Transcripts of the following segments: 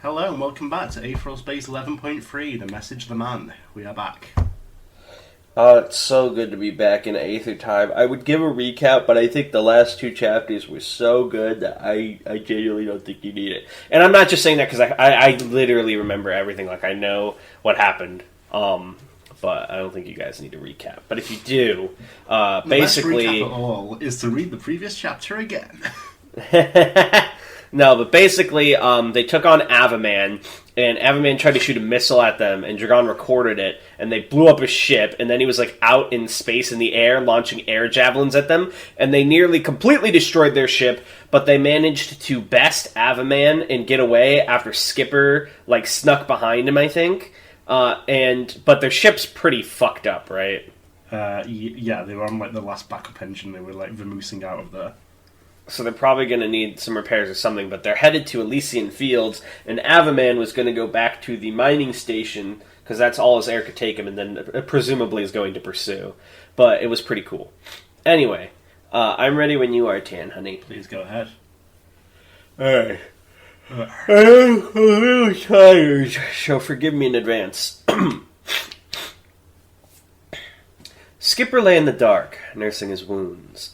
Hello and welcome back to Aetheral Space 11.3, The Message the Man. We are back. It's so good to be back in Aether time. I would give a recap, but I think the last two chapters were so good that I genuinely don't think you need it. And I'm not just saying that because I literally remember everything. Like, I know what happened, but I don't think you guys need to recap. But if you do, basically... The best recap of all is to read the previous chapter again. No, but basically, they took on Avaman, and Avaman tried to shoot a missile at them, and Dragon recorded it, and they blew up his ship, and then he was, like, out in space in the air, launching air javelins at them, and they nearly completely destroyed their ship, but they managed to best Avaman and get away after Skipper, like, snuck behind him, I think, but their ship's pretty fucked up, right? Yeah, they were on, like, the last backup engine, they were, like, vamoosing out of there. So they're probably going to need some repairs or something, but they're headed to Elysian Fields, and Avaman was going to go back to the mining station, because that's all his air could take him, and then presumably is going to pursue. But it was pretty cool. Anyway, I'm ready when you are, Tan, honey. Please go ahead. Alright. I'm a little tired, so forgive me in advance. Skipper lay in the dark, nursing his wounds.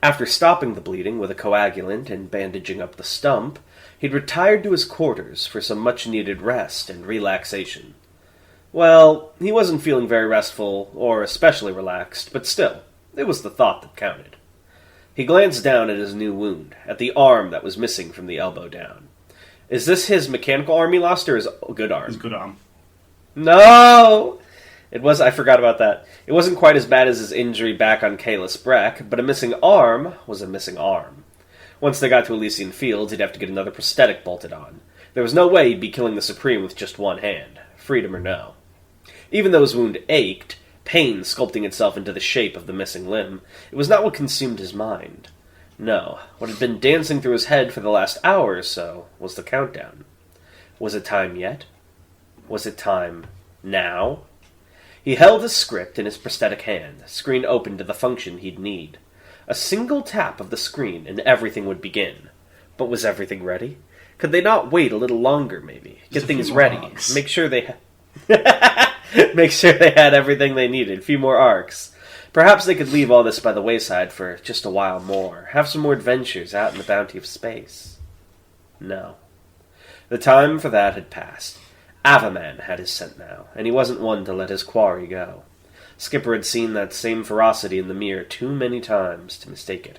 After stopping the bleeding with a coagulant and bandaging up the stump, he'd retired to his quarters for some much-needed rest and relaxation. Well, he wasn't feeling very restful or especially relaxed, but still, it was the thought that counted. He glanced down at his new wound, at the arm that was missing from the elbow down. Is this his mechanical arm he lost, or his good arm? His good arm. No! I forgot about that. It wasn't quite as bad as his injury back on Kalis Breck, but a missing arm was a missing arm. Once they got to Elysian Fields, he'd have to get another prosthetic bolted on. There was no way he'd be killing the Supreme with just one hand, freedom or no. Even though his wound ached, pain sculpting itself into the shape of the missing limb, it was not what consumed his mind. No, what had been dancing through his head for the last hour or so was the countdown. Was it time yet? Was it time now? He held his script in his prosthetic hand, screen open to the function he'd need. A single tap of the screen and everything would begin. But was everything ready? Could they not wait a little longer, maybe? Get things ready. Make sure they Make sure they had everything they needed. A few more arcs. Perhaps they could leave all this by the wayside for just a while more. Have some more adventures out in the bounty of space. No. The time for that had passed. Avaman had his scent now, and he wasn't one to let his quarry go. Skipper had seen that same ferocity in the mirror too many times to mistake it.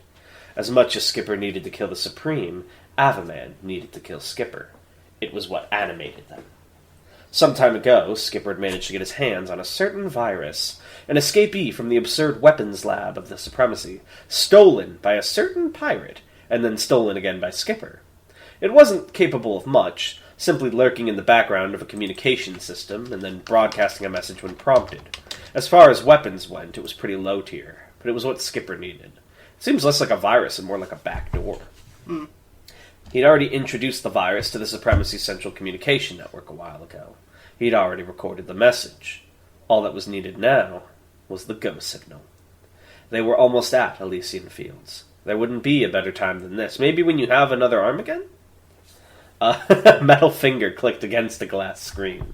As much as Skipper needed to kill the Supreme, Avaman needed to kill Skipper. It was what animated them. Some time ago, Skipper had managed to get his hands on a certain virus, an escapee from the absurd weapons lab of the Supremacy, stolen by a certain pirate, and then stolen again by Skipper. It wasn't capable of much, simply lurking in the background of a communication system and then broadcasting a message when prompted. As far as weapons went, it was pretty low tier, but it was what Skipper needed. It seems less like a virus and more like a backdoor. He'd already introduced the virus to the Supremacy Central Communication Network a while ago. He'd already recorded the message. All that was needed now was the go signal. They were almost at Elysian Fields. There wouldn't be a better time than this. Maybe when you have another arm again? A metal finger clicked against the glass screen.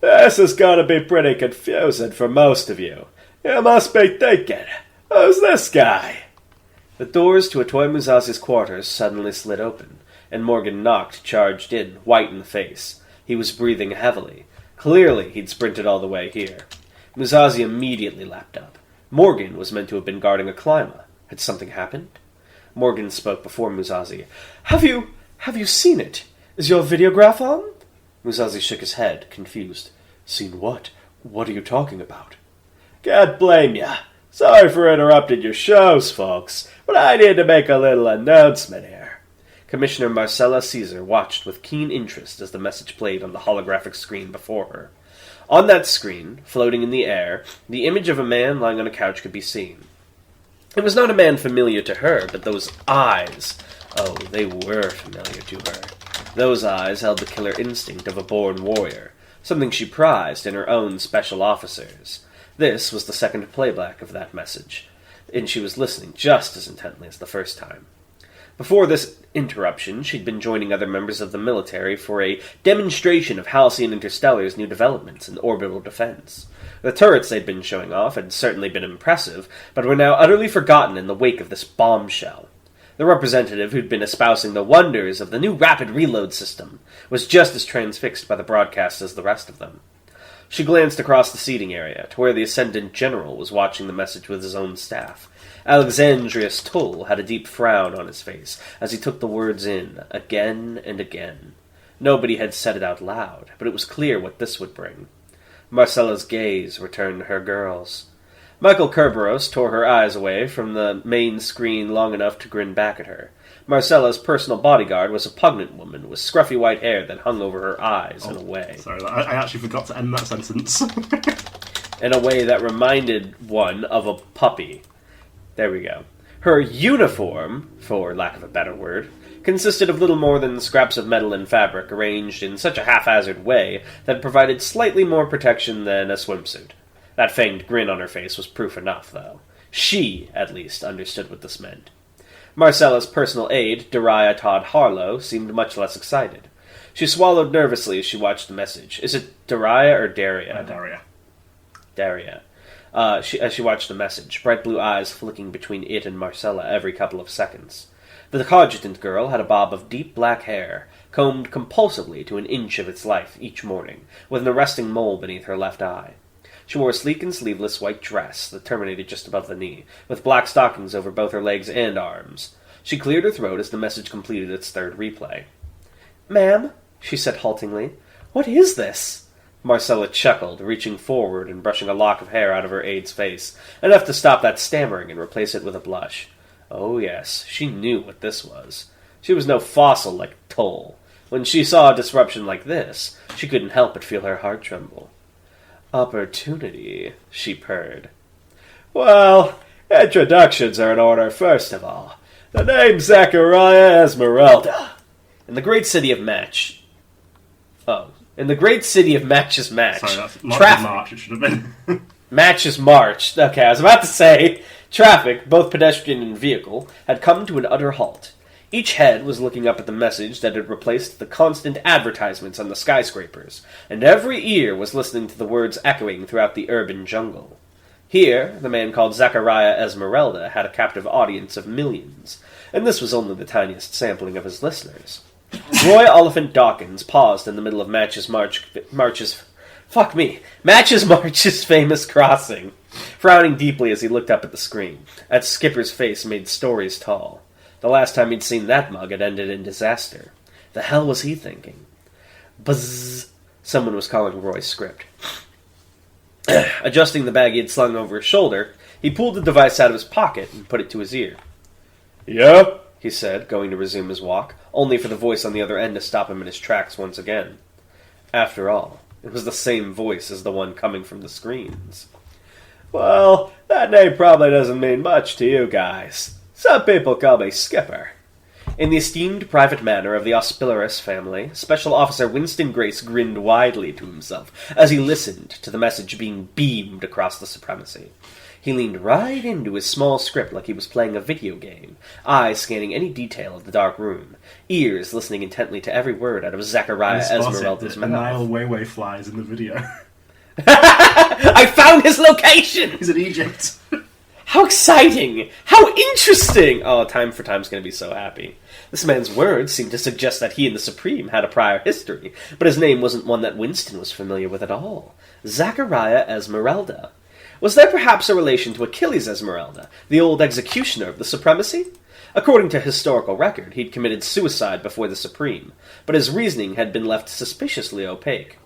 This is going to be pretty confusing for most of you. You must be thinking, who's this guy? The doors to Atoy Musazi's quarters suddenly slid open, and Morgan Noct charged in, white in the face. He was breathing heavily. Clearly, he'd sprinted all the way here. Musazi immediately lapped up. Morgan was meant to have been guarding a climber. Had something happened? Morgan spoke before Musazi. Have you seen it? Is your videograph on? Musazi shook his head, confused. Seen what? What are you talking about? Can't blame ya. Sorry for interrupting your shows, folks, but I need to make a little announcement here. Commissioner Marcella Caesar watched with keen interest as the message played on the holographic screen before her. On that screen, floating in the air, the image of a man lying on a couch could be seen. It was not a man familiar to her, but those eyes... Oh, they were familiar to her. Those eyes held the killer instinct of a born warrior, something she prized in her own special officers. This was the second playback of that message, and she was listening just as intently as the first time. Before this interruption, she'd been joining other members of the military for a demonstration of Halcyon Interstellar's new developments in orbital defense. The turrets they'd been showing off had certainly been impressive, but were now utterly forgotten in the wake of this bombshell. The representative who'd been espousing the wonders of the new rapid reload system was just as transfixed by the broadcast as the rest of them. She glanced across the seating area to where the Ascendant General was watching the message with his own staff. Alexandrius Tull had a deep frown on his face as he took the words in, again and again. Nobody had said it out loud, but it was clear what this would bring. Marcella's gaze returned to her girls. Michael Kerberos tore her eyes away from the main screen long enough to grin back at her. Marcella's personal bodyguard was a pungent woman with scruffy white hair that hung over her eyes in a way. Sorry, I actually forgot to end that sentence. In a way that reminded one of a puppy. There we go. Her uniform, for lack of a better word, consisted of little more than scraps of metal and fabric arranged in such a haphazard way that provided slightly more protection than a swimsuit. That feigned grin on her face was proof enough, though. She, at least, understood what this meant. Marcella's personal aide, Daria Todd Harlow, seemed much less excited. She swallowed nervously as she watched the message. Is it Daria or Daria? Daria. Daria. As she watched the message, bright blue eyes flicking between it and Marcella every couple of seconds. The coadjutant girl had a bob of deep black hair, combed compulsively to an inch of its length each morning, with an arresting mole beneath her left eye. She wore a sleek and sleeveless white dress that terminated just above the knee, with black stockings over both her legs and arms. She cleared her throat as the message completed its third replay. "Ma'am," she said haltingly, "what is this?" Marcella chuckled, reaching forward and brushing a lock of hair out of her aide's face, enough to stop that stammering and replace it with a blush. Oh yes, she knew what this was. She was no fossil like Toll. When she saw a disruption like this, she couldn't help but feel her heart tremble. "Opportunity," she purred. "Well, introductions are in order first of all. The name's Zachariah Esmeralda. In the great city of Match... In the great city of Match's Match... Sorry, that's March, it should have been. Match's March. Okay, I was about to say... Traffic, both pedestrian and vehicle, had come to an utter halt. Each head was looking up at the message that had replaced the constant advertisements on the skyscrapers, and every ear was listening to the words echoing throughout the urban jungle. Here, the man called Zachariah Esmeralda had a captive audience of millions, and this was only the tiniest sampling of his listeners. Roy Oliphant Dawkins paused in the middle of Match's March's famous crossing, frowning deeply as he looked up at the screen. That skipper's face made stories tall. The last time he'd seen that mug had ended in disaster. The hell was he thinking? Buzz! Someone was calling Roy's script. Adjusting the bag he had slung over his shoulder, he pulled the device out of his pocket and put it to his ear. "Yeah?" he said, going to resume his walk, only for the voice on the other end to stop him in his tracks once again. After all, it was the same voice as the one coming from the screens. "Well, that name probably doesn't mean much to you guys. Some people call me Skipper." In the esteemed private manner of the Ospilorus family, Special Officer Winston Grace grinned widely to himself as he listened to the message being beamed across the Supremacy. He leaned right into his small script like he was playing a video game, eyes scanning any detail of the dark room, ears listening intently to every word out of Zachariah Esmeralda's mouth. Niall Weiwei flies in the video. I found his location! He's in Egypt. How exciting! How interesting! Oh, Time for Time's going to be so happy. This man's words seemed to suggest that he and the Supreme had a prior history, but his name wasn't one that Winston was familiar with at all. Zachariah Esmeralda. Was there perhaps a relation to Achilles Esmeralda, the old executioner of the Supremacy? According to historical record, he'd committed suicide before the Supreme, but his reasoning had been left suspiciously opaque.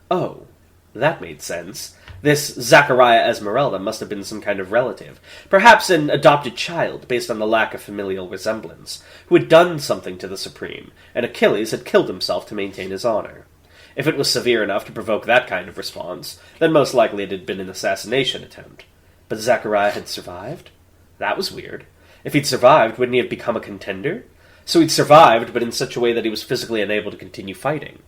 Oh, that made sense. This Zachariah Esmeralda must have been some kind of relative, perhaps an adopted child based on the lack of familial resemblance, who had done something to the Supreme, and Achilles had killed himself to maintain his honor. If it was severe enough to provoke that kind of response, then most likely it had been an assassination attempt. But Zachariah had survived? That was weird. If he'd survived, wouldn't he have become a contender? So he'd survived, but in such a way that he was physically unable to continue fighting.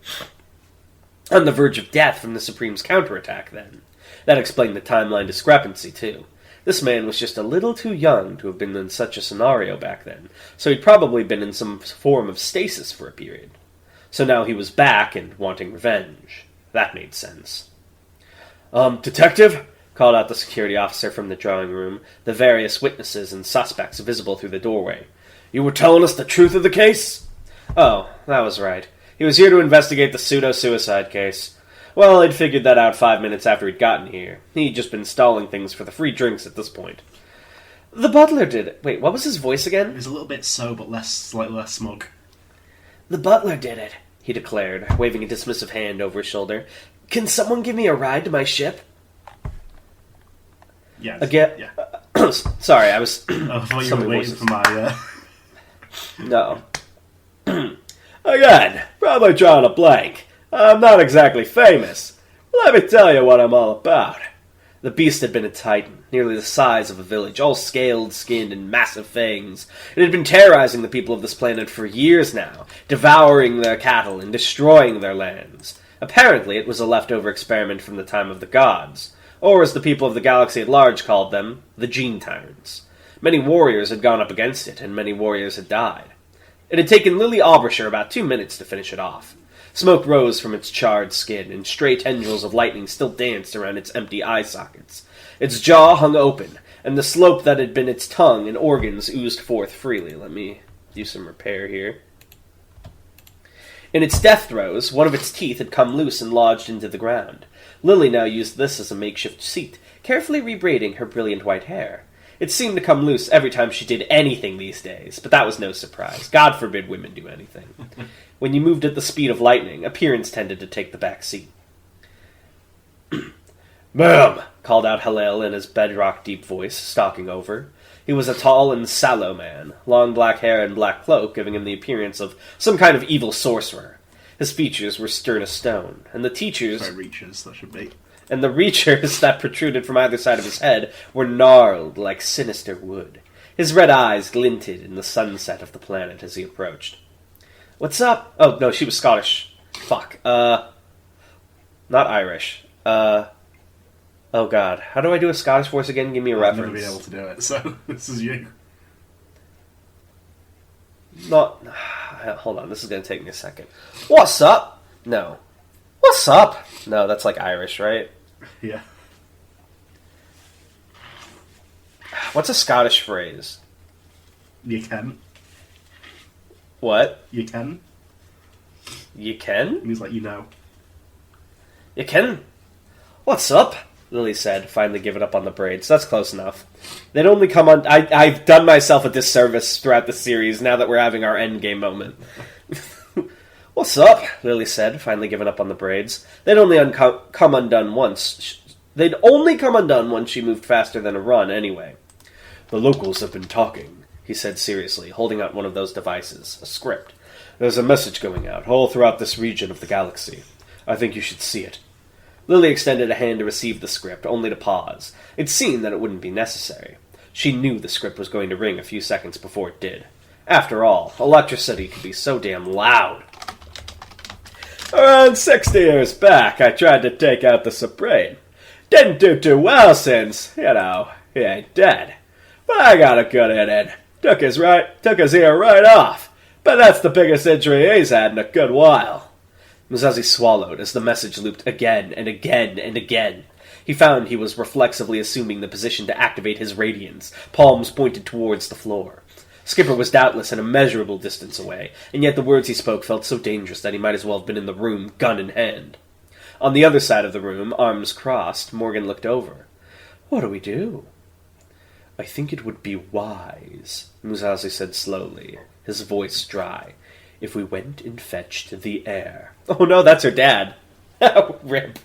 On the verge of death from the Supreme's counterattack, then. That explained the timeline discrepancy, too. This man was just a little too young to have been in such a scenario back then, so he'd probably been in some form of stasis for a period. So now he was back and wanting revenge. That made sense. Detective?" called out the security officer from the drawing room, the various witnesses and suspects visible through the doorway. "You were telling us the truth of the case?" "Oh, that was right. He was here to investigate the pseudo-suicide case. Well, I'd figured that out 5 minutes after he'd gotten here. He'd just been stalling things for the free drinks at this point." "The butler did it." Wait, what was his voice again? It was a little bit so, but slightly less smug. "The butler did it," he declared, waving a dismissive hand over his shoulder. "Can someone give me a ride to my ship?" Yes. Again? Yeah. Sorry, I was... I thought you were waiting for my... No. "Again, probably drawing a blank. I'm not exactly famous. Let me tell you what I'm all about." The beast had been a titan, nearly the size of a village, all scaled skin and massive fangs. It had been terrorizing the people of this planet for years now, devouring their cattle and destroying their lands. Apparently it was a leftover experiment from the time of the gods, or as the people of the galaxy at large called them, the Gene Tyrants. Many warriors had gone up against it, and many warriors had died. It had taken Lily Aubrasher about 2 minutes to finish it off. Smoke rose from its charred skin, and stray tendrils of lightning still danced around its empty eye sockets. Its jaw hung open, and the slope that had been its tongue and organs oozed forth freely. Let me do some repair here. In its death throes, one of its teeth had come loose and lodged into the ground. Lily now used this as a makeshift seat, carefully rebraiding her brilliant white hair. It seemed to come loose every time she did anything these days, but that was no surprise. God forbid women do anything. When you moved at the speed of lightning, appearance tended to take the back seat. "Ma'am," called out Hillel in his bedrock-deep voice, stalking over. He was a tall and sallow man, long black hair and black cloak giving him the appearance of some kind of evil sorcerer. His features were stern as stone, and the teachers... Sorry, reaches, that should be. And the reachers that protruded from either side of his head were gnarled like sinister wood. His red eyes glinted in the sunset of the planet as he approached. "What's up?" Oh, no, she was Scottish. Fuck. Not Irish. Oh god. How do I do a Scottish voice again? Give me a I've reference. never been able to do it, so this is you. Not... Hold on, this is going to take me a second. "What's up?" No. "What's up?" No, that's like Irish, right? Yeah. What's a Scottish phrase? You can. What? You can. You can? It means like you know. "You can? What's up?" Lily said, finally giving up on the braids. That's close enough. They'd only come on... I've done myself a disservice throughout the series now that we're having our endgame moment. "What's up?" Lily said, finally giving up on the braids. They'd only come undone once. They'd only come undone once she moved faster than a run, anyway. "The locals have been talking," he said seriously, holding out one of those devices, a script. "There's a message going out all throughout this region of the galaxy. I think you should see it." Lily extended a hand to receive the script, only to pause. It seemed that it wouldn't be necessary. She knew the script was going to ring a few seconds before it did. After all, electricity could be so damn loud. "Around 60 years back, I tried to take out the Supreme. Didn't do too well since, he ain't dead. But I got a good hit in. Took his ear right off. But that's the biggest injury he's had in a good while." Musashi swallowed as the message looped again and again and again. He found he was reflexively assuming the position to activate his radiance, palms pointed towards the floor. Skipper was doubtless an immeasurable distance away, and yet the words he spoke felt so dangerous that he might as well have been in the room, gun in hand. On the other side of the room, arms crossed, Morgan looked over. "What do we do?" "I think it would be wise," Musashi said slowly, his voice dry, "if we went and fetched the heir." Oh no, that's her dad. Rip.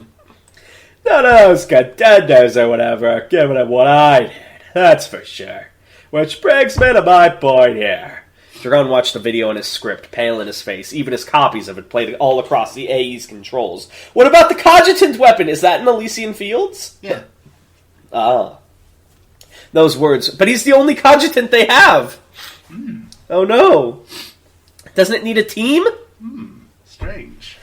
"None of those contenders or whatever are giving him what I did, that's for sure. Which brings me to my point here." Dragon watched the video on his script, pale in his face. Even his copies of it played all across the AE's controls. "What about the cogitant weapon? Is that in Elysian Fields?" Yeah. Ah. Those words. But he's the only cogitant they have. Oh no. Doesn't it need a team? Strange.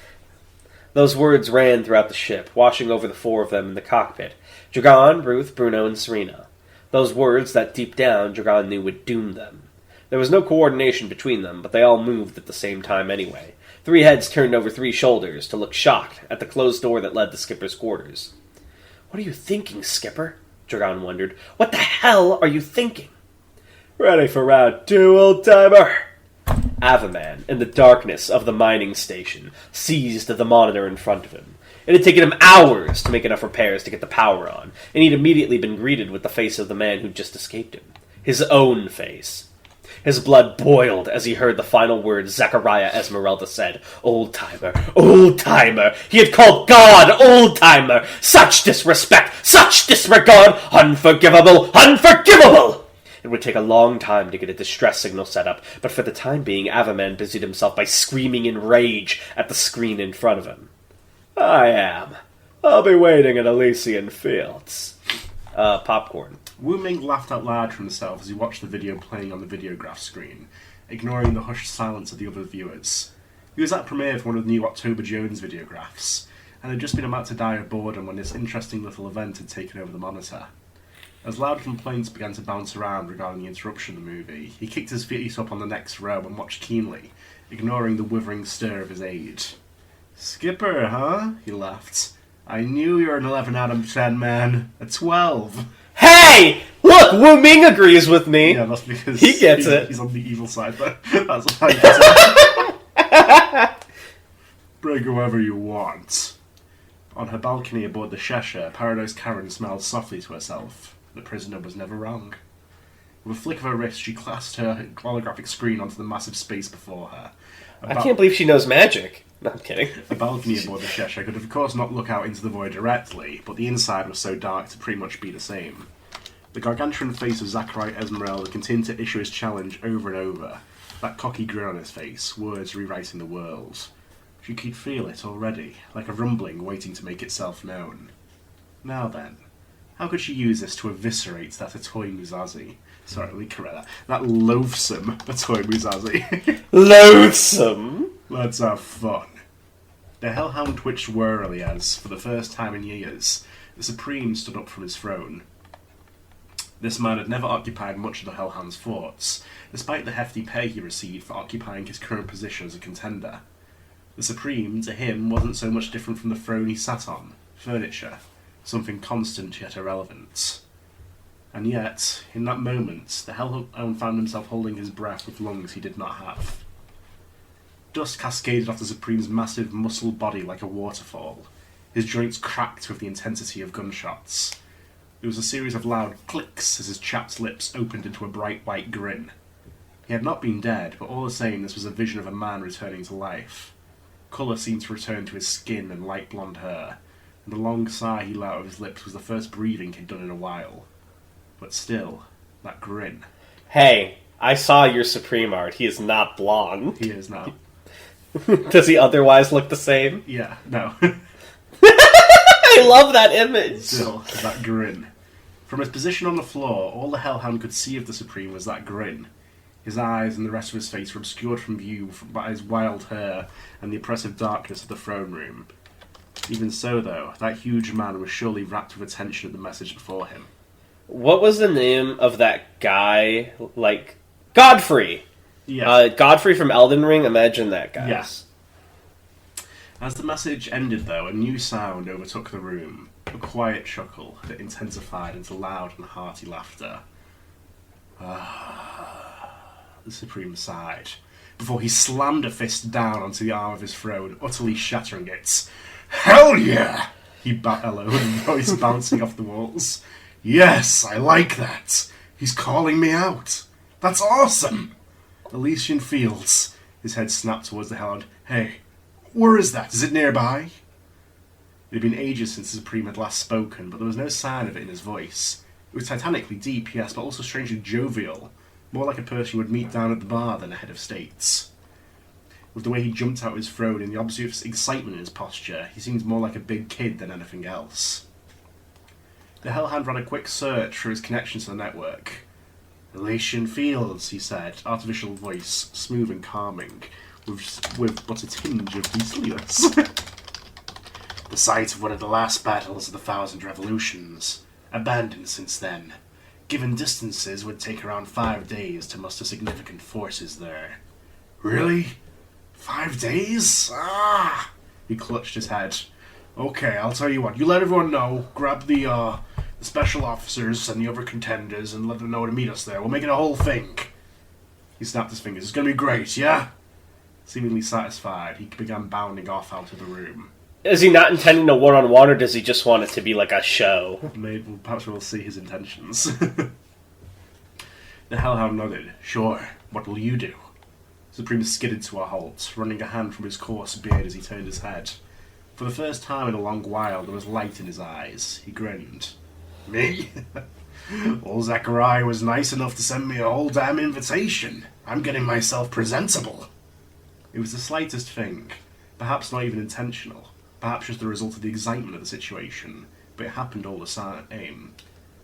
Those words ran throughout the ship, washing over the four of them in the cockpit. Dragon, Ruth, Bruno, and Serena. Those words that deep down Dragon knew would doom them. There was no coordination between them, but they all moved at the same time anyway. 3 heads turned over 3 shoulders to look shocked at the closed door that led to Skipper's quarters. "What are you thinking, Skipper?" Dragon wondered. "What the hell are you thinking?" "Ready for round 2, old-timer!" Avaman, in the darkness of the mining station, seized the monitor in front of him. It had taken him hours to make enough repairs to get the power on, and he'd immediately been greeted with the face of the man who'd just escaped him. His own face. His blood boiled as he heard the final words Zachariah Esmeralda said. Old-timer, old-timer. He had called God old-timer. Such disrespect, such disregard. Unforgivable, unforgivable! It would take a long time to get a distress signal set up, but for the time being, Avaman busied himself by screaming in rage at the screen in front of him. "I am. I'll be waiting in Elysian Fields." Popcorn. Wu Ming laughed out loud to himself as he watched the video playing on the videograph screen, ignoring the hushed silence of the other viewers. He was at premiere for one of the new October Jones videographs, and had just been about to die of boredom when this interesting little event had taken over the monitor. As loud complaints began to bounce around regarding the interruption of the movie, he kicked his feet up on the next row and watched keenly, ignoring the withering stare of his aide. "Skipper, huh?" he laughed. "I knew you were an 11 out of 10, man. A 12. Hey! Look, Wu Ming agrees with me. Yeah, that's because he gets it. He's on the evil side, but that's how he gets it. Break whoever you want. On her balcony aboard the Cheshire, Paradise Karen smiled softly to herself. The prisoner was never wrong. With a flick of her wrist, she clasped her holographic screen onto the massive space before her. I can't believe she knows magic. No, I'm kidding. The balcony aboard the Cheshire could of course not look out into the void directly, but the inside was so dark to pretty much be the same. The gargantuan face of Zachariah Esmeralda continued to issue his challenge over and over, that cocky grin on his face, words rewriting the world. She could feel it already, like a rumbling waiting to make itself known. Now then, how could she use this to eviscerate that Atoy Musashi? Sorry, let me correct that. That loathsome Atoy Musashi. Loathsome? Let's have fun. The Hellhound twitched warily as, for the first time in years, the Supreme stood up from his throne. This man had never occupied much of the Hellhound's thoughts, despite the hefty pay he received for occupying his current position as a contender. The Supreme, to him, wasn't so much different from the throne he sat on, furniture, something constant yet irrelevant. And yet, in that moment, the Hellhound found himself holding his breath with lungs he did not have. Dust cascaded off the Supreme's massive, muscled body like a waterfall. His joints cracked with the intensity of gunshots. There was a series of loud clicks as his chapped lips opened into a bright white grin. He had not been dead, but all the same this was a vision of a man returning to life. Colour seemed to return to his skin and light blonde hair, and the long sigh he let out of his lips was the first breathing he'd done in a while. But still, that grin. Hey, I saw your Supreme art. He is not blonde. He is now. Does he otherwise look the same? Yeah, no. I love that image. Still, that grin. From his position on the floor, all the Hellhound could see of the Supreme was that grin. His eyes and the rest of his face were obscured from view by his wild hair and the oppressive darkness of the throne room. Even so, though, that huge man was surely rapt with attention at the message before him. What was the name of that guy? Like, Godfrey! Yeah. Godfrey from Elden Ring? Imagine that guy. Yes. As the message ended, though, a new sound overtook the room. A quiet chuckle that intensified into loud and hearty laughter. The Supreme sighed, before he slammed a fist down onto the arm of his throne, utterly shattering it. "Hell yeah!" he bellowed, voice bouncing off the walls. "Yes, I like that. He's calling me out. That's awesome. Elysian Fields." His head snapped towards the Hellhound. "Hey, where is that? Is it nearby?" It had been ages since the Supreme had last spoken, but there was no sign of it in his voice. It was titanically deep, yes, but also strangely jovial, more like a person you would meet down at the bar than a head of states. With the way he jumped out of his throne and the obvious excitement in his posture, he seemed more like a big kid than anything else. The Hellhound ran a quick search for his connection to the network. "Elysian Fields," he said, artificial voice, smooth and calming, with but a tinge of beastliness. "The site of one of the last battles of the 1,000 Revolutions. Abandoned since then. Given distances, would take around 5 days to muster significant forces there. Really? 5 days? Ah! He clutched his head. Okay, I'll tell you what. You let everyone know. Grab the special officers and the other contenders and let them know to meet us there. We'll make it a whole thing. He snapped his fingers. It's gonna be great, yeah? Seemingly satisfied, he began bounding off out of the room. Is he not intending a one-on-one, or does he just want it to be like a show? Maybe, perhaps we'll see his intentions. The Hellhound nodded. Sure, what will you do? Supreme skidded to a halt, running a hand from his coarse beard as he turned his head. For the first time in a long while, there was light in his eyes. He grinned. Me? Old Zachariah was nice enough to send me a whole damn invitation. I'm getting myself presentable. It was the slightest thing, perhaps not even intentional, perhaps just the result of the excitement of the situation, but it happened all the same.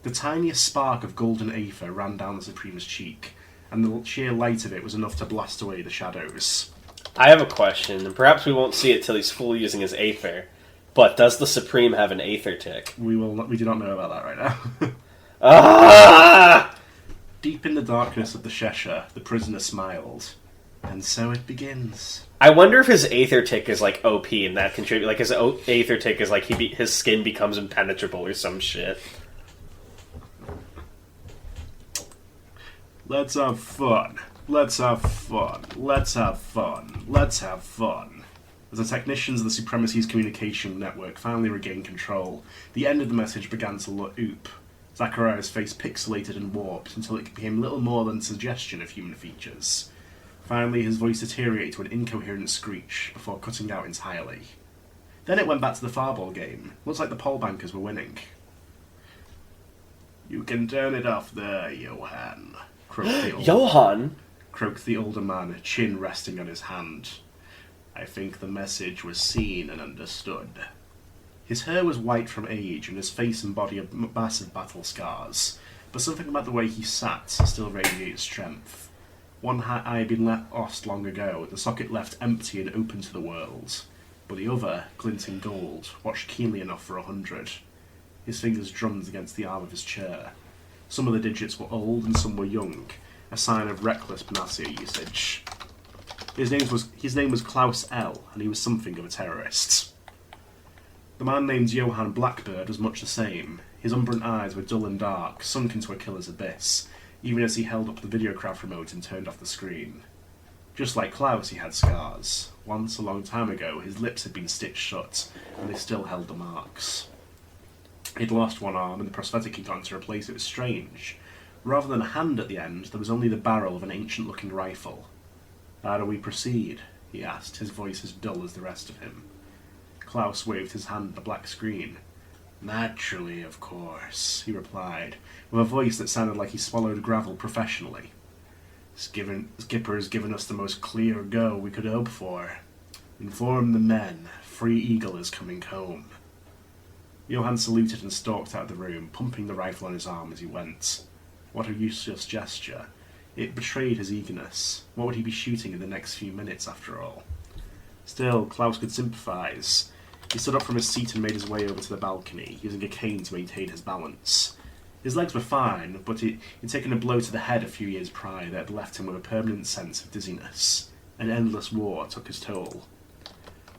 The tiniest spark of golden aether ran down the Supreme's cheek, and the sheer light of it was enough to blast away the shadows. I have a question, and perhaps we won't see it till he's fully using his aether, but does the Supreme have an aether tick? We do not know about that right now. Ah! Deep in the darkness of the Cheshire, the prisoner smiled. And so it begins. I wonder if his aether tick is like OP and that contribute. Like his aether tick is like his skin becomes impenetrable or some shit. Let's have fun. Let's have fun. Let's have fun. Let's have fun. As the technicians of the Supremacy's communication network finally regained control, the end of the message began to look oop. Zachariah's face pixelated and warped until it became little more than a suggestion of human features. Finally, his voice deteriorated to an incoherent screech before cutting out entirely. Then it went back to the farball game. Looks like the pole bankers were winning. You can turn it off there, Johann. Johann? Croaked the older man, chin resting on his hand. I think the message was seen and understood. His hair was white from age, and his face and body had massive battle scars, but something about the way he sat still radiated strength. One eye had been lost long ago, the socket left empty and open to the world, but the other, glinting gold, watched keenly enough for 100. His fingers drummed against the arm of his chair. Some of the digits were old and some were young, a sign of reckless panacea usage. His name was Klaus L., and he was something of a terrorist. The man named Johann Blackbird was much the same. His umbrant eyes were dull and dark, sunk into a killer's abyss, even as he held up the videocraft remote and turned off the screen. Just like Klaus, he had scars. Once, a long time ago, his lips had been stitched shut, and they still held the marks. He'd lost one arm, and the prosthetic he'd gotten to replace it was strange. Rather than a hand at the end, there was only the barrel of an ancient-looking rifle. How do we proceed? He asked, his voice as dull as the rest of him. Klaus waved his hand at the black screen. Naturally, of course, he replied, with a voice that sounded like he swallowed gravel professionally. Skipper has given us the most clear go we could hope for. Inform the men, Free Eagle is coming home. Johann saluted and stalked out of the room, pumping the rifle on his arm as he went. What a useless gesture. It betrayed his eagerness. What would he be shooting in the next few minutes, after all? Still, Klaus could sympathise. He stood up from his seat and made his way over to the balcony, using a cane to maintain his balance. His legs were fine, but he'd taken a blow to the head a few years prior that had left him with a permanent sense of dizziness. An endless war took his toll.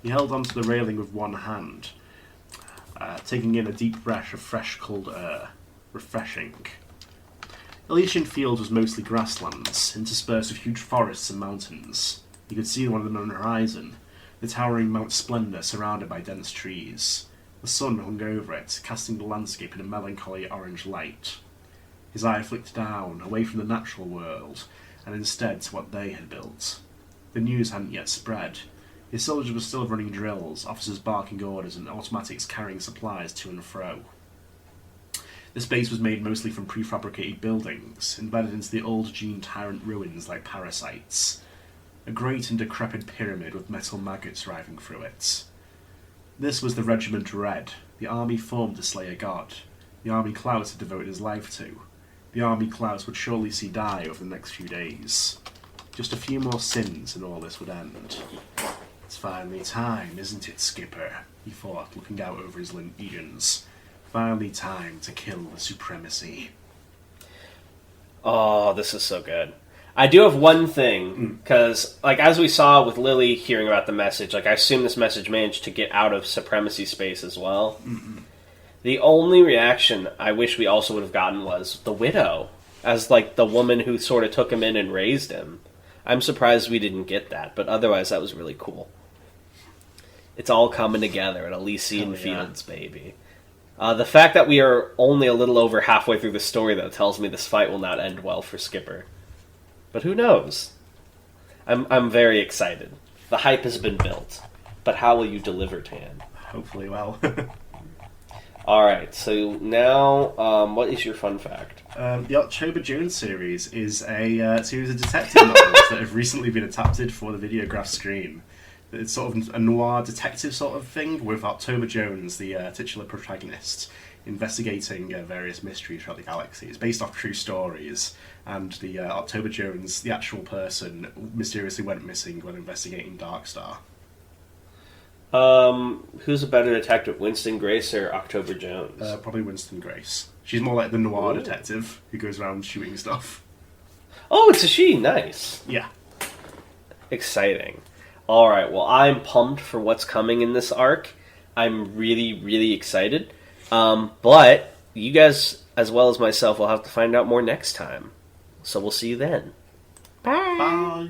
He held onto the railing with one hand, taking in a deep breath of fresh, cold air. Refreshing. Elysian Fields was mostly grasslands, interspersed with huge forests and mountains. He could see one of them on the horizon, the towering Mount Splendor surrounded by dense trees. The sun hung over it, casting the landscape in a melancholy orange light. His eye flicked down, away from the natural world, and instead to what they had built. The news hadn't yet spread. His soldiers were still running drills, officers barking orders, and automatics carrying supplies to and fro. This base was made mostly from prefabricated buildings, embedded into the old Gene Tyrant ruins like parasites. A great and decrepit pyramid with metal maggots writhing through it. This was the Regiment Red, the army formed to slay a god, the army Klaus had devoted his life to, the army Klaus would surely see die over the next few days. Just a few more sins and all this would end. It's finally time, isn't it, Skipper? He thought, looking out over his legions. Finally time to kill the Supremacy. Oh, this is so good. I do have one thing, because, like, as we saw with Lily hearing about the message, like, I assume this message managed to get out of Supremacy Space as well. The only reaction I wish we also would have gotten was the Widow, as, like, the woman who sort of took him in and raised him. I'm surprised we didn't get that, but otherwise that was really cool. It's all coming together at Elysian Fields, baby. The fact that we are only a little over halfway through the story, though, tells me this fight will not end well for Skipper. But who knows? I'm very excited. The hype has been built. But how will you deliver, Tan? Hopefully well. Alright, so now, what is your fun fact? The October Jones series is a series of detective novels that have recently been adapted for the Videograph screen. It's sort of a noir detective sort of thing, with October Jones, the titular protagonist, investigating various mysteries throughout the galaxy. It's based off true stories, and the October Jones, the actual person, mysteriously went missing when investigating Darkstar. Who's a better detective, Winston Grace or October Jones? Probably Winston Grace. She's more like the noir detective who goes around shooting stuff. Oh, it's a she. Nice. Yeah. Exciting. Alright, well, I'm pumped for what's coming in this arc. I'm really, really excited. But you guys, as well as myself, will have to find out more next time. So we'll see you then. Bye. Bye.